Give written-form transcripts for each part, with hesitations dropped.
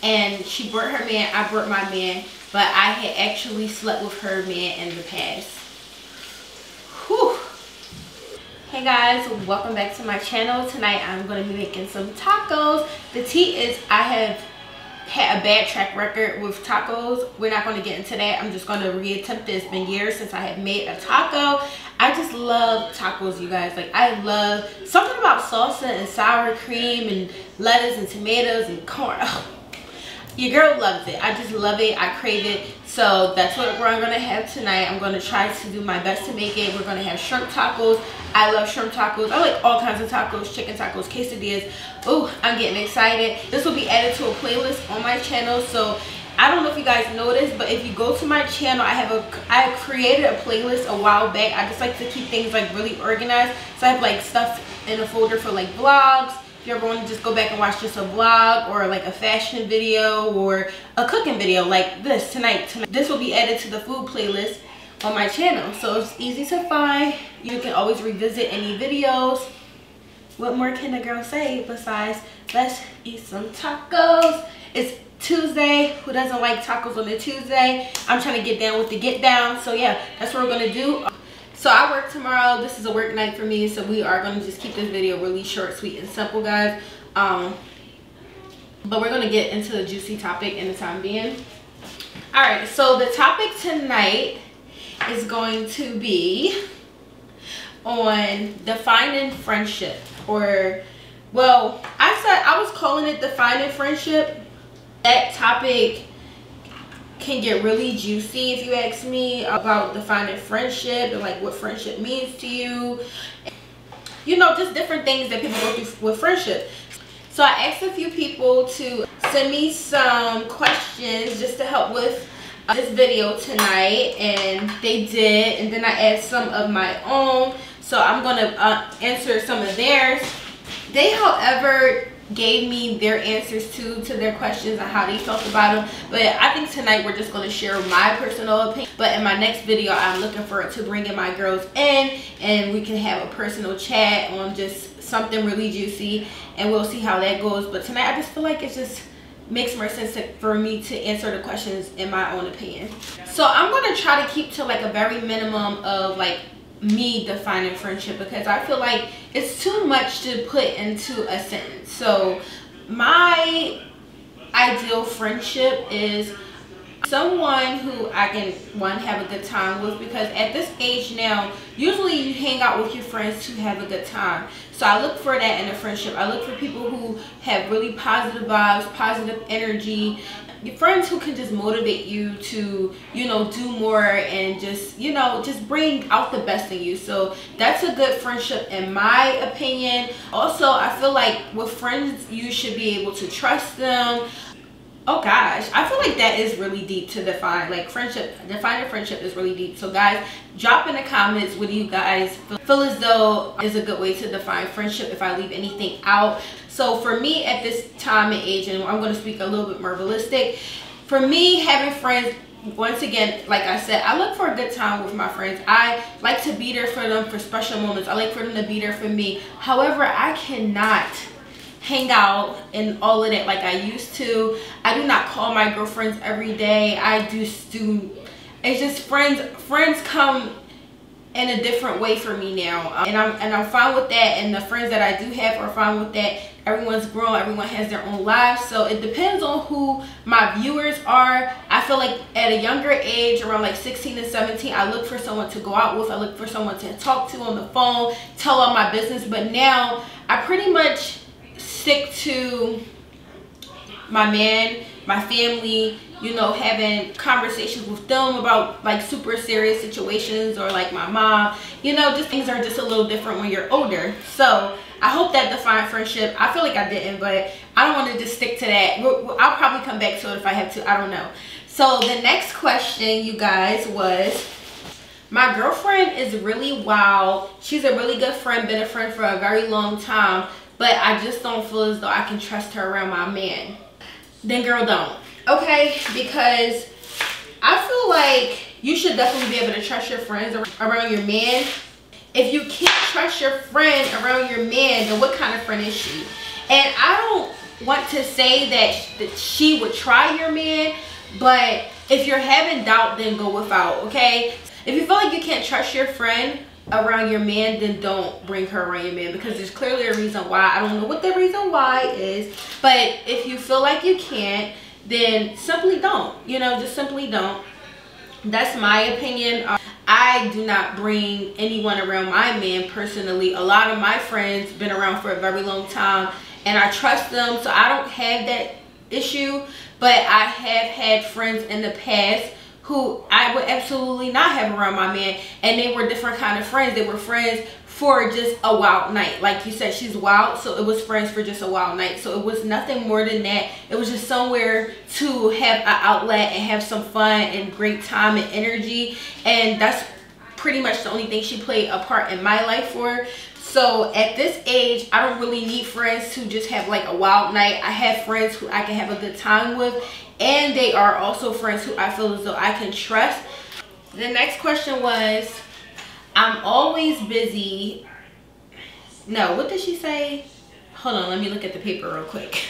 and she brought her man, I brought my man, but I had actually slept with her man in the past. Whew. Hey guys, welcome back to my channel. Tonight I'm going to be making some tacos. The tea is I have had a bad track record with tacos. We're not going to get into that. I'm just going to reattempt it. It's been years since I have made a taco. I just love tacos, you guys. Like, I love something about salsa and sour cream and lettuce and tomatoes and corn. Oh, your girl loves it. I just love it. I crave it. So that's what we're going to have tonight. I'm going to try to do my best to make it. We're going to have shrimp tacos. I love shrimp tacos. I like all kinds of tacos, chicken tacos, quesadillas. Oh, I'm getting excited. This will be added to a playlist on my channel. So I don't know if you guys know this, but if you go to my channel, I created a playlist a while back. I just like to keep things like really organized. So I have like stuff in a folder for like vlogs. If you ever want to just go back and watch just a vlog or like a fashion video or a cooking video like this tonight. This will be added to the food playlist on my channel. So it's easy to find. You can always revisit any videos. What more can a girl say besides let's eat some tacos? It's Tuesday. Who doesn't like tacos on a Tuesday? I'm trying to get down with the get down. So yeah, that's what we're gonna do. So I work tomorrow. This is a work night for me, so we are going to just keep this video really short, sweet, and simple, guys. But we're going to get into the juicy topic in the time being. Alright, so the topic tonight is going to be on defining friendship. Or, well, I was calling it defining friendship. That topic can get really juicy if you ask me about defining friendship and like what friendship means to you, you know, just different things that people go through with friendship. So I asked a few people to send me some questions just to help with this video tonight, and they did, and then I added some of my own, so I'm gonna answer some of theirs. They, however, gave me their answers to their questions and how they felt about them, but I think tonight we're just going to share my personal opinion. But in my next video, I'm looking forward to bringing my girls in and we can have a personal chat on just something really juicy, and we'll see how that goes. But tonight I just feel like it just makes more sense for me to answer the questions in my own opinion. So I'm going to try to keep to like a very minimum of like me defining friendship, because I feel like it's too much to put into a sentence. So my ideal friendship is someone who I can, one, have a good time with, because at this age now, usually you hang out with your friends to have a good time. So I look for that in a friendship. I look for people who have really positive vibes, positive energy, friends who can just motivate you to, you know, do more and just, you know, just bring out the best in you. So that's a good friendship in my opinion. Also, I feel like with friends, you should be able to trust them. Oh gosh, I feel like that is really deep to define. Like friendship, defining friendship is really deep. So guys, drop in the comments what do you guys feel as though is a good way to define friendship, if I leave anything out. So for me at this time and age, and I'm going to speak a little bit more realistic, for me having friends, once again, like I said, I look for a good time with my friends. I like to be there for them for special moments. I like for them to be there for me. However, I cannot hang out and all of that like I used to. I do not call my girlfriends every day. I just do, it's just friends come in a different way for me now, and I'm fine with that, and the friends that I do have are fine with that. Everyone's grown, everyone has their own lives, so it depends on who my viewers are. I feel like at a younger age, around like 16 and 17, I look for someone to go out with. I look for someone to talk to on the phone, tell all my business. But now I pretty much stick to my man, my family, you know, having conversations with them about like super serious situations, or like my mom, you know, just things are just a little different when you're older. So I hope that defined friendship. I feel like I didn't, but I don't want to just stick to that. I'll probably come back to it if I have to. I don't know. So the next question, you guys, was, my girlfriend is really wild. She's a really good friend, been a friend for a very long time, but I just don't feel as though I can trust her around my man. Then girl, don't. Okay, because I feel like you should definitely be able to trust your friends around your man. If you can't trust your friend around your man, then what kind of friend is she? And I don't want to say that she would try your man, but if you're having doubt, then go without, okay? If you feel like you can't trust your friend around your man, then don't bring her around your man, because there's clearly a reason why. I don't know what the reason why is, but if you feel like you can't, then simply don't, you know, just simply don't. That's my opinion. I do not bring anyone around my man personally. A lot of my friends been around for a very long time and I trust them, so I don't have that issue. But I have had friends in the past who I would absolutely not have around my man, and they were different kind of friends. They were friends for just a wild night. Like you said, she's wild, so it was friends for just a wild night. So it was nothing more than that. It was just somewhere to have an outlet and have some fun and great time and energy, and that's pretty much the only thing she played a part in my life for. So at this age, I don't really need friends to just have like a wild night. I have friends who I can have a good time with, and they are also friends who I feel as though I can trust. The next question was, I'm always busy. No, what did she say? Hold on, let me look at the paper real quick.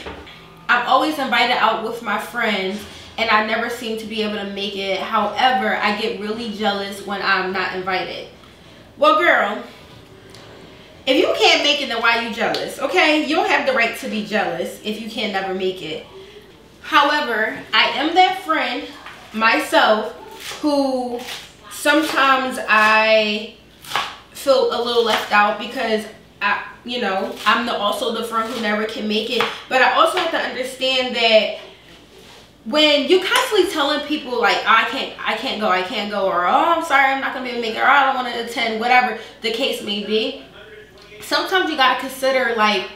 I'm always invited out with my friends and I never seem to be able to make it. However, I get really jealous when I'm not invited. Well, girl, if you can't make it, then why are you jealous? Okay, you don't have the right to be jealous if you can never make it. However, I am that friend myself who sometimes I feel a little left out because I'm also the friend who never can make it. But I also have to understand that when you constantly telling people like, oh, I can't go, or oh, I'm sorry, I'm not gonna be able to make it, or I don't want to attend, whatever the case may be, sometimes you gotta consider like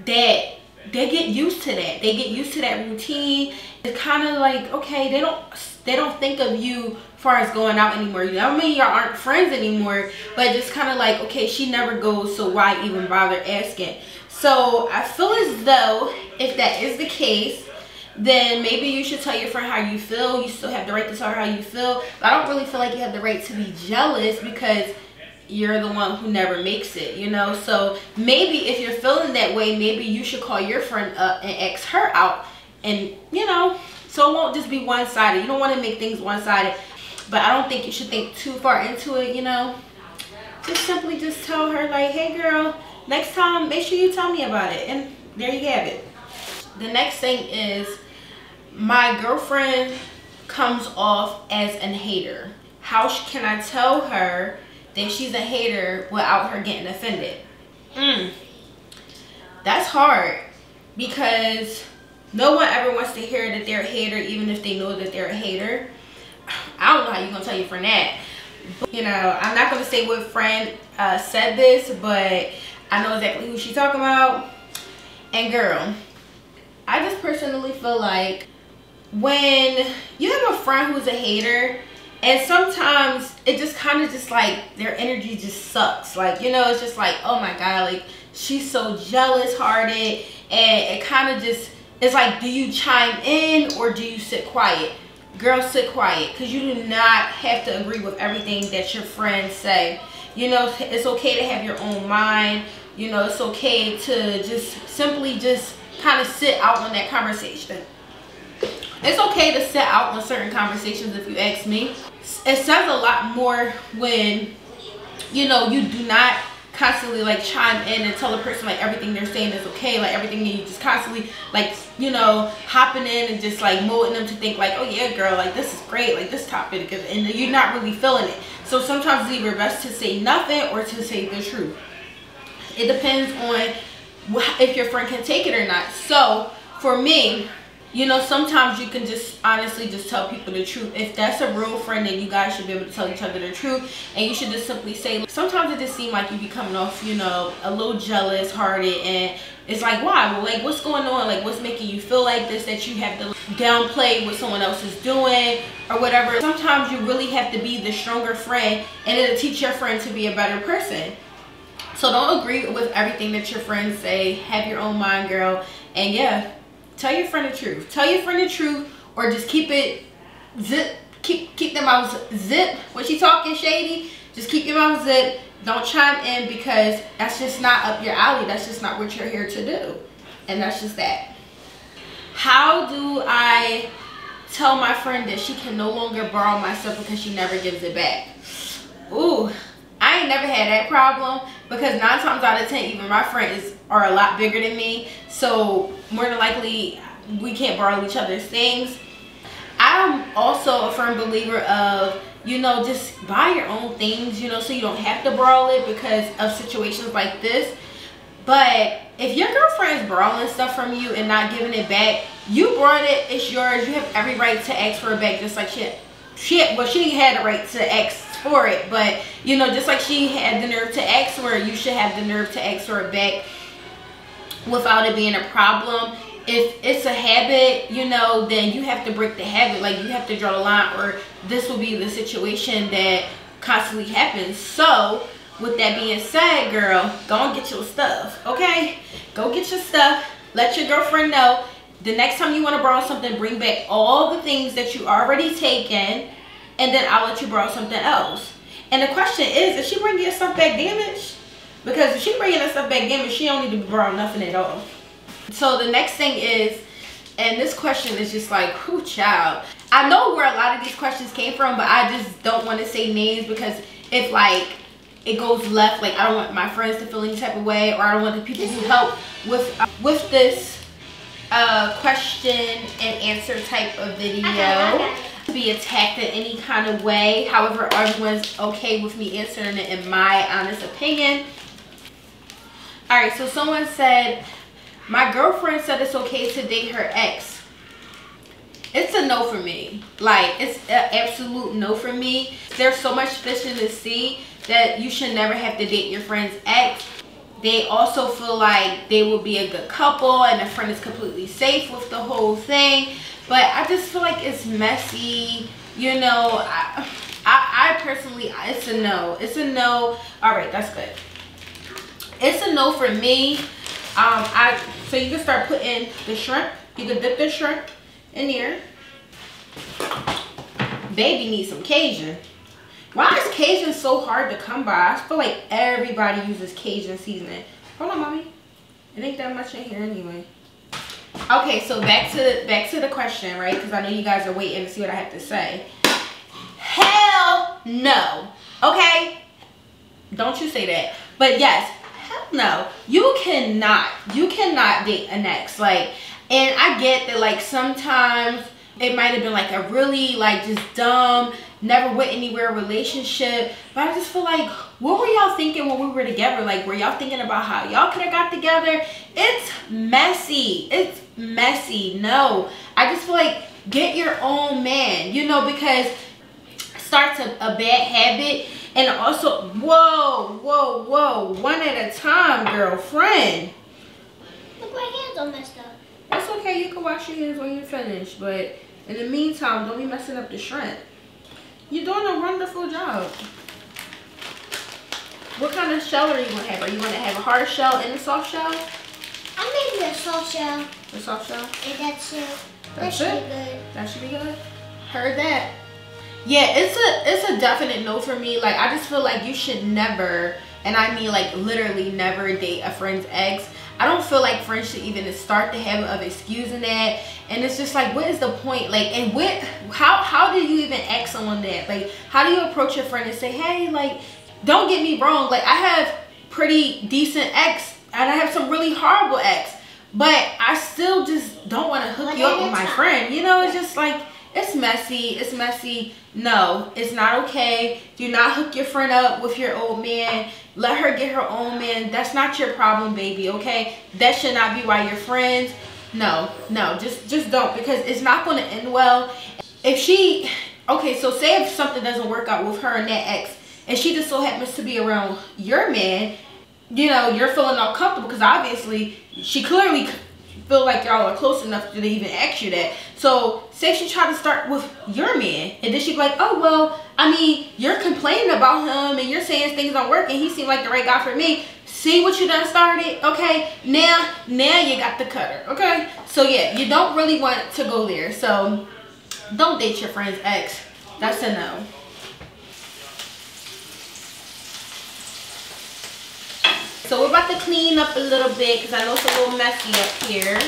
that they get used to that. They get used to that routine. It's kind of like, okay, they don't think of you far as going out anymore. You know what I mean? Y'all aren't friends anymore, but just kind of like, okay, she never goes, so why even bother asking? So I feel as though if that is the case, then maybe you should tell your friend how you feel. You still have the right to tell her how you feel, but I don't really feel like you have the right to be jealous because you're the one who never makes it, you know? So maybe if you're feeling that way, maybe you should call your friend up and ask her out, and you know, so it won't just be one-sided. You don't want to make things one-sided, but I don't think you should think too far into it, you know? Just simply just tell her like, hey girl, next time make sure you tell me about it, and there you have it. The next thing is, my girlfriend comes off as a hater. How can I tell her that she's a hater without her getting offended? That's hard, because no one ever wants to hear that they're a hater, even if they know that they're a hater. I don't know how you're gonna tell your friend that. But, you know, I'm not gonna say what friend said this, but I know exactly who she's talking about. And girl, I just personally feel like when you have a friend who's a hater, and sometimes it just kind of just like their energy just sucks, like, you know, it's just like, oh my god, like she's so jealous hearted, and it kind of just, it's like, do you chime in or do you sit quiet? Girl, sit quiet, because you do not have to agree with everything that your friends say. You know, it's okay to have your own mind. You know, it's okay to just simply just kind of sit out on that conversation. It's okay to sit out on certain conversations, if you ask me. It says a lot more when, you know, you do not constantly like chime in and tell a person like everything they're saying is okay, like everything, you just constantly like, you know, hopping in and just like molding them to think like, oh yeah girl, like this is great, like this topic, and you're not really feeling it. So sometimes it's either best to say nothing or to say the truth. It depends on if your friend can take it or not. So for me, you know, sometimes you can just honestly just tell people the truth. If that's a real friend, then you guys should be able to tell each other the truth, and you should just simply say, sometimes it just seems like you be coming off, you know, a little jealous hearted, and it's like, why? Well, like, what's going on? Like, what's making you feel like this, that you have to downplay what someone else is doing or whatever? Sometimes you really have to be the stronger friend, and it'll teach your friend to be a better person. So don't agree with everything that your friends say. Have your own mind, girl. And yeah, tell your friend the truth. Tell your friend the truth, or just keep it zip. Keep them mouths zip. When she talking shady, just keep your mouth zip. Don't chime in, because that's just not up your alley. That's just not what you're here to do. And that's just that. How do I tell my friend that she can no longer borrow my stuff because she never gives it back? Ooh, I ain't never had that problem, because 9 times out of 10, even my friends are a lot bigger than me. So more than likely, we can't borrow each other's things. I'm also a firm believer of, you know, just buy your own things, you know, so you don't have to borrow it because of situations like this. But if your girlfriend's borrowing stuff from you and not giving it back, you brought it, it's yours. You have every right to ask for it back, just like she had a right to ask for it. But, you know, just like she had the nerve to ask for it, you should have the nerve to ask for it back without it being a problem. If it's a habit, you know, then you have to break the habit. Like, you have to draw the line, or this will be the situation that constantly happens. So with that being said, girl, go and get your stuff, okay? Go get your stuff. Let your girlfriend know. The next time you want to borrow something, bring back all the things that you already taken, and then I'll let you borrow something else. And the question is she bringing your stuff back damaged? Because if she bringing her stuff back damaged, she don't need to borrow nothing at all. So the next thing is, and this question is just like, whoo, child. I know where a lot of these questions came from, but I just don't want to say names, because if like it goes left, like I don't want my friends to feel any type of way, or I don't want the people who help with this question and answer type of video to be attacked in any kind of way. However, everyone's okay with me answering it in my honest opinion. All right, so someone said, my girlfriend said it's okay to date her ex. It's a no for me. Like, it's an absolute no for me. There's so much fish in the sea that you should never have to date your friend's ex. They also feel like they will be a good couple and the friend is completely safe with the whole thing. But I just feel like it's messy. You know, I personally, it's a no. It's a no. All right, that's good. It's a no for me. So you can start putting the shrimp. You can dip the shrimp in there. Baby needs some Cajun. Why is Cajun so hard to come by? I feel like everybody uses Cajun seasoning. Hold on, mommy. It ain't that much in here anyway. Okay, so back to the question, right? Because I know you guys are waiting to see what I have to say. Hell no. Okay? Don't you say that. But yes, hell no. You cannot date an ex. Like, and I get that, like, sometimes it might have been like a really like just dumb, never went anywhere relationship, but I just feel like, what were y'all thinking when we were together? Like, were y'all thinking about how y'all could have got together? It's messy. It's messy. No, I just feel like get your own man, you know, because it starts a bad habit. And also, whoa, one at a time, girlfriend. Look, my hands all messed up. That's okay, you can wash your hands when you're finished, but in the meantime, don't be messing up the shrimp. You're doing a wonderful job. What kind of shell are you going to have? Are you going to have a hard shell and a soft shell? I'm making a soft shell. A soft shell? And that's it. That's that it? should be good. That should be good? Heard that. Yeah, it's a definite no for me. Like, I just feel like you should never, and I mean like literally never, date a friend's ex. I don't feel like friends should even start the habit of excusing that. And it's just like, what is the point? Like, and how do you even ask someone that? Like, how do you approach your friend and say, hey, like, don't get me wrong, like, I have pretty decent ex and I have some really horrible ex, but I still just don't want to hook you up with my friend. You know, it's just like, it's messy. It's messy. No, it's not okay. Do not hook your friend up with your old man. Let her get her own man. That's not your problem, baby, okay? That should not be why you're friends. No, just don't, because it's not going to end well. If she, okay, so say if something doesn't work out with her and that ex, and she just so happens to be around your man, you know, you're feeling uncomfortable because obviously she clearly feel like y'all are close enough to even ask you that. So say she tried to start with your man, and then she'd be like, oh, well, I mean, you're complaining about him and you're saying things don't work and he seemed like the right guy for me. See what you done started? Okay, now you got the cutter. Okay, so yeah, you don't really want to go there. So don't date your friend's ex. That's a no. So we're about to clean up a little bit because I know it's a little messy up here.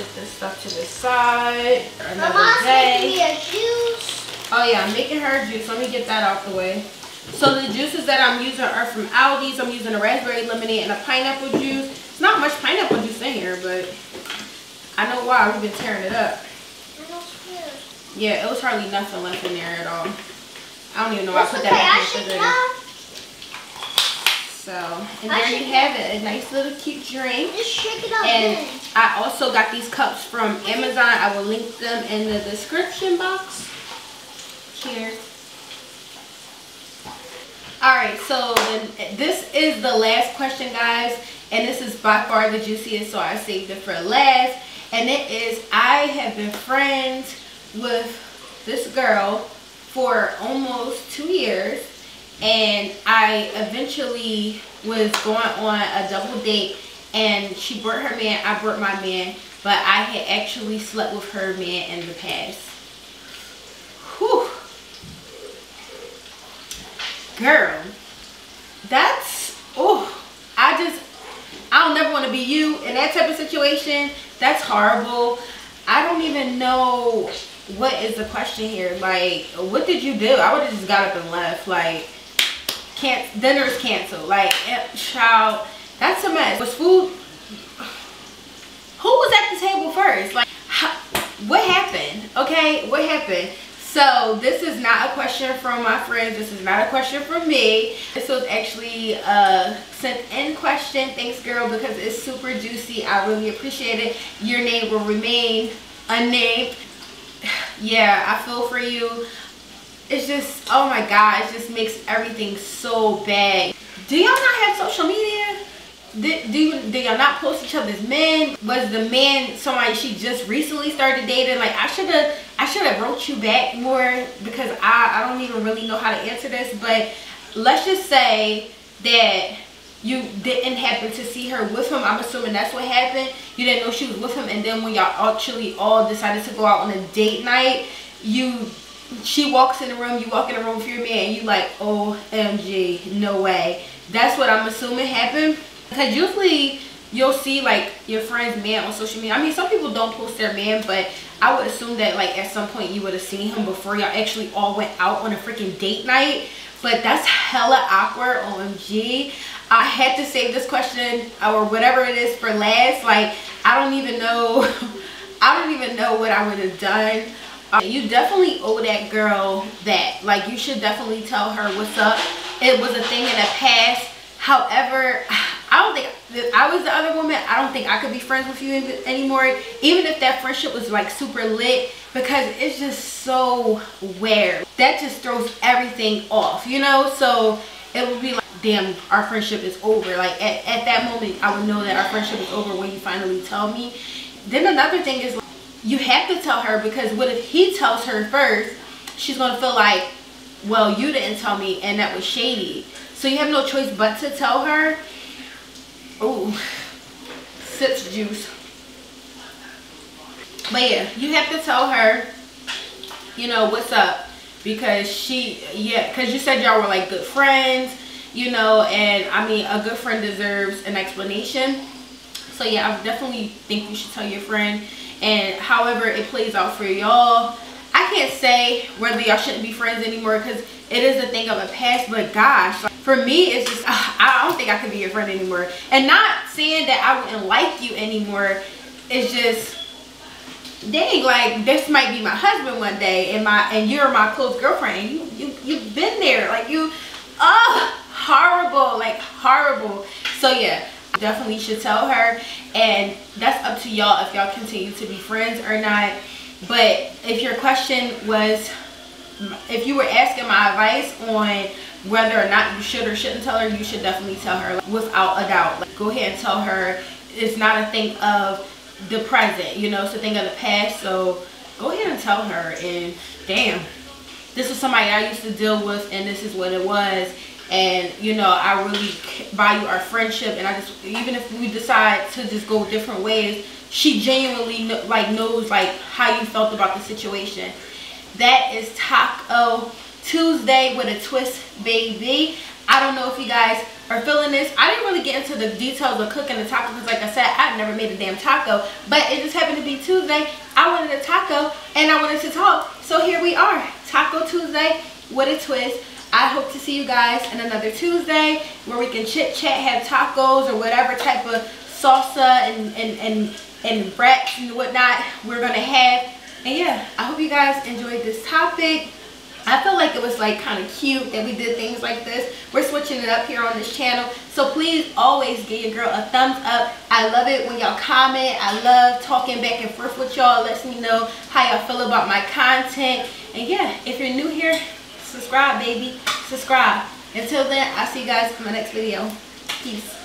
set this stuff to the side. Mama's making me a juice. Oh yeah, I'm making her a juice. Let me get that out the way. So the juices that I'm using are from Aldi's. I'm using a raspberry lemonade and a pineapple juice. It's not much pineapple juice in here, but I know why. We've been tearing it up. Yeah, it was hardly nothing left in there at all. I don't even know why I put that back in. So, and there you have it, a nice little cute drink. Just shake it up. And I also got these cups from Amazon. I will link them in the description box. Cheers. Alright, so this is the last question, guys. And this is by far the juiciest, so I saved it for last. And it is, I have been friends with this girl for almost 2 years. And I eventually was going on a double date, and she brought her man, I brought my man, but I had actually slept with her man in the past. Whew. Girl, that's, oh, I don't never want to be you in that type of situation. That's horrible. I don't even know what is the question here. Like, what did you do? I would have just got up and left. Like, dinner's canceled. Like, child, that's a mess. Was food, who was at the table first? Like, what happened? Okay, what happened? So this is not a question from my friends. This is not a question from me. This was actually a sent in question. Thanks, girl, because it's super juicy. I really appreciate it. Your name will remain unnamed. Yeah, I feel for you. It's just, oh my god, it just makes everything so bad. Do y'all not have social media? Do y'all not post each other's men? Was the man somebody she just recently started dating? Like, I should have wrote you back more, because I don't even really know how to answer this. But let's just say that you didn't happen to see her with him. I'm assuming that's what happened. You didn't know she was with him, and then when y'all actually all decided to go out on a date night, she walks in the room, you walk in the room with your man, and you like, OMG, no way. That's what I'm assuming happened. Because usually you'll see like your friend's man on social media. I mean, some people don't post their man, but I would assume that like at some point you would have seen him before y'all actually all went out on a freaking date night. But that's hella awkward. OMG. I had to save this question or whatever it is for last. Like, I don't even know. I don't even know what I would have done. You definitely owe that girl that. Like, you should definitely tell her what's up. It was a thing in the past. However, I don't think, if I was the other woman, I don't think I could be friends with you anymore. Even if that friendship was like super lit, because it's just so weird. That just throws everything off, you know? So it would be like, damn, our friendship is over. Like, at that moment, I would know that our friendship is over when you finally tell me. Then another thing is, you have to tell her, because what if he tells her first? She's going to feel like, well, you didn't tell me, and that was shady. So you have no choice but to tell her. Ooh, sips juice. But yeah, you have to tell her, you know, what's up. Because because you said y'all were like good friends, you know, and I mean, a good friend deserves an explanation. So yeah, I definitely think you should tell your friend. And however it plays out for y'all, I can't say whether y'all shouldn't be friends anymore, because it is a thing of a past. But gosh, like, for me, it's just, I don't think I could be your friend anymore. And not saying that I wouldn't like you anymore. It's just, dang, like, this might be my husband one day, and you're my close girlfriend. You've been there, like, horrible, like, horrible. So yeah, definitely should tell her, and that's up to y'all if y'all continue to be friends or not. But if your question was, if you were asking my advice on whether or not you should or shouldn't tell her, you should definitely tell her, like, without a doubt. Like, go ahead and tell her. It's not a thing of the present, you know, it's a thing of the past. So go ahead and tell her. And damn, this is somebody I used to deal with, and this is what it was. And you know, I really value our friendship, and I just, even if we decide to just go different ways, she genuinely knows like how you felt about the situation. That is Taco Tuesday with a twist, baby. I don't know if you guys are feeling this. I didn't really get into the details of cooking the taco because, like I said, I've never made a damn taco. But it just happened to be Tuesday. I wanted a taco and I wanted to talk. So here we are, Taco Tuesday with a twist. I hope to see you guys in another Tuesday where we can chit chat, have tacos or whatever type of salsa and wraps and whatnot we're gonna have. And yeah, I hope you guys enjoyed this topic. I feel like it was like kind of cute that we did things like this. We're switching it up here on this channel. So please always give your girl a thumbs up. I love it when y'all comment. I love talking back and forth with y'all. Lets me know how y'all feel about my content. And yeah, if you're new here, subscribe, baby. Subscribe. Until then, I'll see you guys in my next video. Peace.